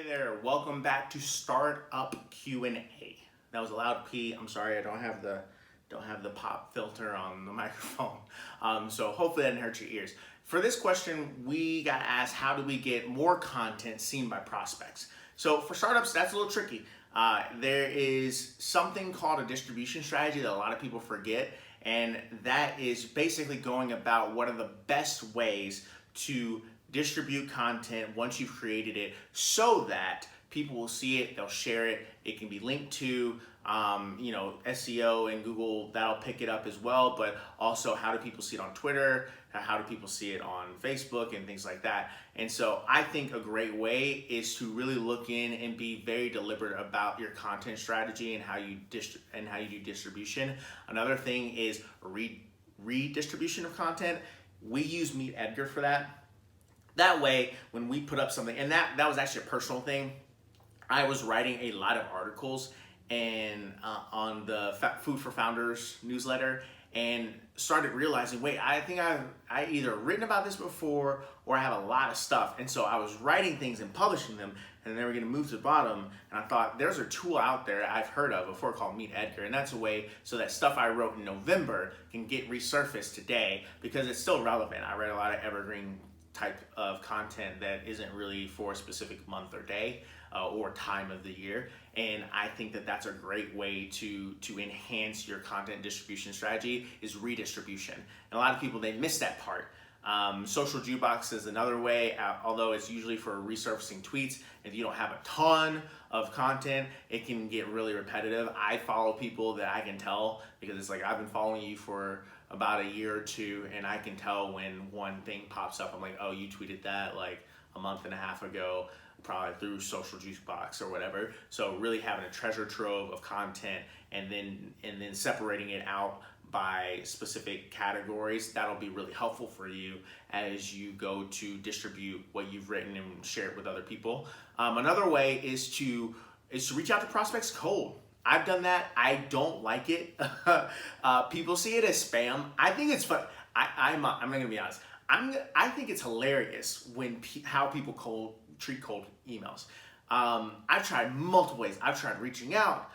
there, welcome back to Startup Q&A. That was a loud P. I'm sorry, I don't have the pop filter on the microphone. So hopefully that didn't hurt your ears. For this question, we got asked, how do we get more content seen by prospects? So for startups, that's a little tricky. There is something called a distribution strategy that a lot of people forget, and that is basically going about what are the best ways to distribute content once you've created it so that people will see it, they'll share it, it can be linked to, SEO and Google, that'll pick it up as well, but also how do people see it on Twitter, how do people see it on Facebook and things like that. And so I think a great way is to really look in and be very deliberate about your content strategy and how you do distribution. Another thing is redistribution of content. We use Meet Edgar for that. That way, when we put up something, and that was actually a personal thing, I was writing a lot of articles and on the Food for Founders newsletter, and started realizing, wait, I think I either written about this before or I have a lot of stuff. And so I was writing things and publishing them, and they were gonna move to the bottom. And I thought, there's a tool out there I've heard of before called Meet Edgar. And that's a way so that stuff I wrote in November can get resurfaced today because it's still relevant. I read a lot of evergreen type of content that isn't really for a specific month or day or time of the year. And I think that that's a great way to enhance your content distribution strategy is redistribution. And a lot of people, they miss that part. Social jukebox is another way, although it's usually for resurfacing tweets. If you don't have a ton of content, it can get really repetitive. I follow people that I can tell, because it's like, I've been following you for about a year or two, and I can tell when one thing pops up. I'm like, oh, you tweeted that like a month and a half ago, probably through social jukebox or whatever. So really having a treasure trove of content and then separating it out by specific categories, that'll be really helpful for you as you go to distribute what you've written and share it with other people. Another way is to reach out to prospects cold. I've done that. I don't like it. People see it as spam. I think it's fun. I'm not gonna be honest. I think it's hilarious when how people treat cold emails. I've tried multiple ways. I've tried reaching out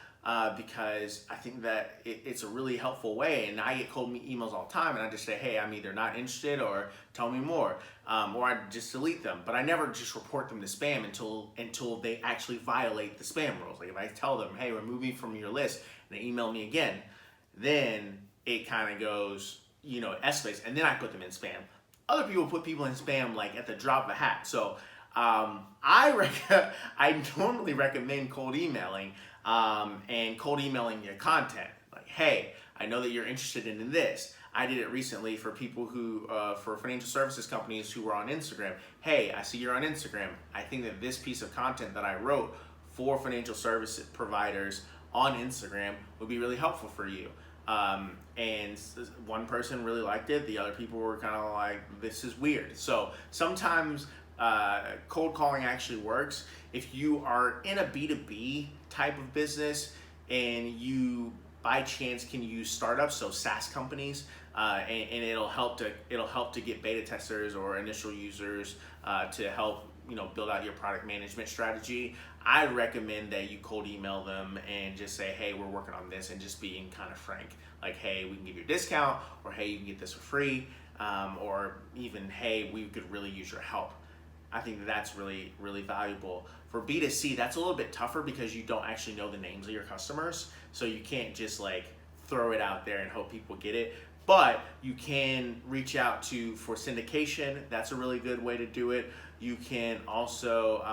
because I think that it's a really helpful way, and I get cold emails all the time, and I just say, hey, I'm either not interested or tell me more, or I just delete them. But I never just report them to spam until they actually violate the spam rules. Like if I tell them, hey, remove me from your list, and they email me again, then it kind of goes, escalates, and then I put them in spam. Other people put people in spam like at the drop of a hat. So I normally recommend cold emailing and cold emailing your content. Like, hey, I know that you're interested in this. I did it recently for people who, for financial services companies who were on Instagram. Hey, I see you're on Instagram. I think that this piece of content that I wrote for financial service providers on Instagram would be really helpful for you. And one person really liked it. The other people were kind of like, this is weird. So sometimes cold calling actually works. If you are in a B2B type of business and you by chance can use startups, so SaaS companies, and it'll help to get beta testers or initial users to help build out your product management strategy. I recommend that you cold email them and just say, hey, we're working on this, and just being kind of frank, like, hey, we can give you a discount, or hey, you can get this for free, or even, hey, we could really use your help. I think that's really, really valuable. For B2C, that's a little bit tougher because you don't actually know the names of your customers. So you can't just like throw it out there and hope people get it. But you can reach out for syndication. That's a really good way to do it. You can also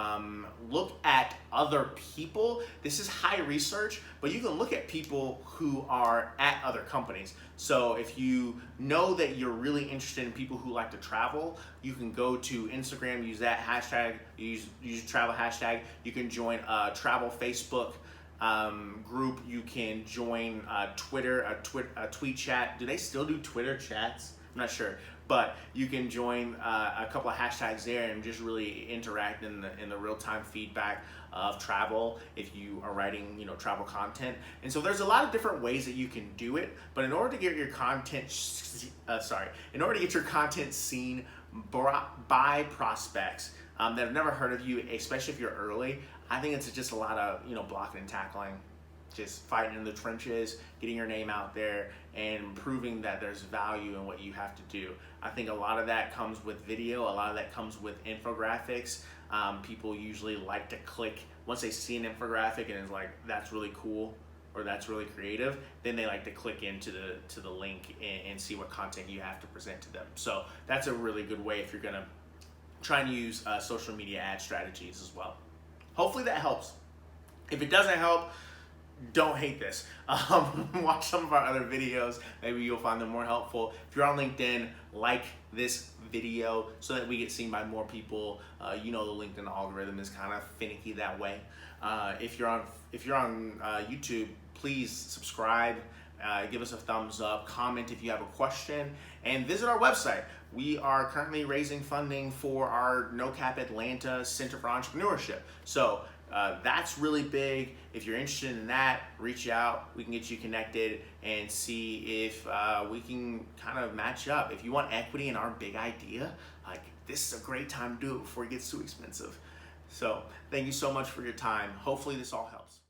look at other people. This is high research, but you can look at people who are at other companies. So if you know that you're really interested in people who like to travel, you can go to Instagram, use that hashtag, use travel hashtag. You can join a travel Facebook group. You can join Twitter, a tweet chat. Do they still do Twitter chats? I'm not sure, but you can join a couple of hashtags there and just really interact in the real-time feedback of travel if you are writing travel content. And so there's a lot of different ways that you can do it, but in order to get your content seen by prospects, that have never heard of you, especially if you're early, I think it's just a lot of, blocking and tackling, just fighting in the trenches, getting your name out there, and proving that there's value in what you have to do. I think a lot of that comes with video, a lot of that comes with infographics. People usually like to click, once they see an infographic and it's like, that's really cool, or that's really creative, then they like to click into the link and see what content you have to present to them. So that's a really good way if you're gonna try and use social media ad strategies as well. Hopefully that helps. If it doesn't help, don't hate this. Watch some of our other videos. Maybe you'll find them more helpful. If you're on LinkedIn, like this video so that we get seen by more people. The LinkedIn algorithm is kind of finicky that way. If you're on YouTube, please subscribe. Give us a thumbs up, comment if you have a question, and visit our website. We are currently raising funding for our KnowCap Atlanta Center for Entrepreneurship. So that's really big. If you're interested in that, reach out. We can get you connected and see if we can kind of match up. If you want equity in our big idea, like, this is a great time to do it before it gets too expensive. So thank you so much for your time. Hopefully this all helps.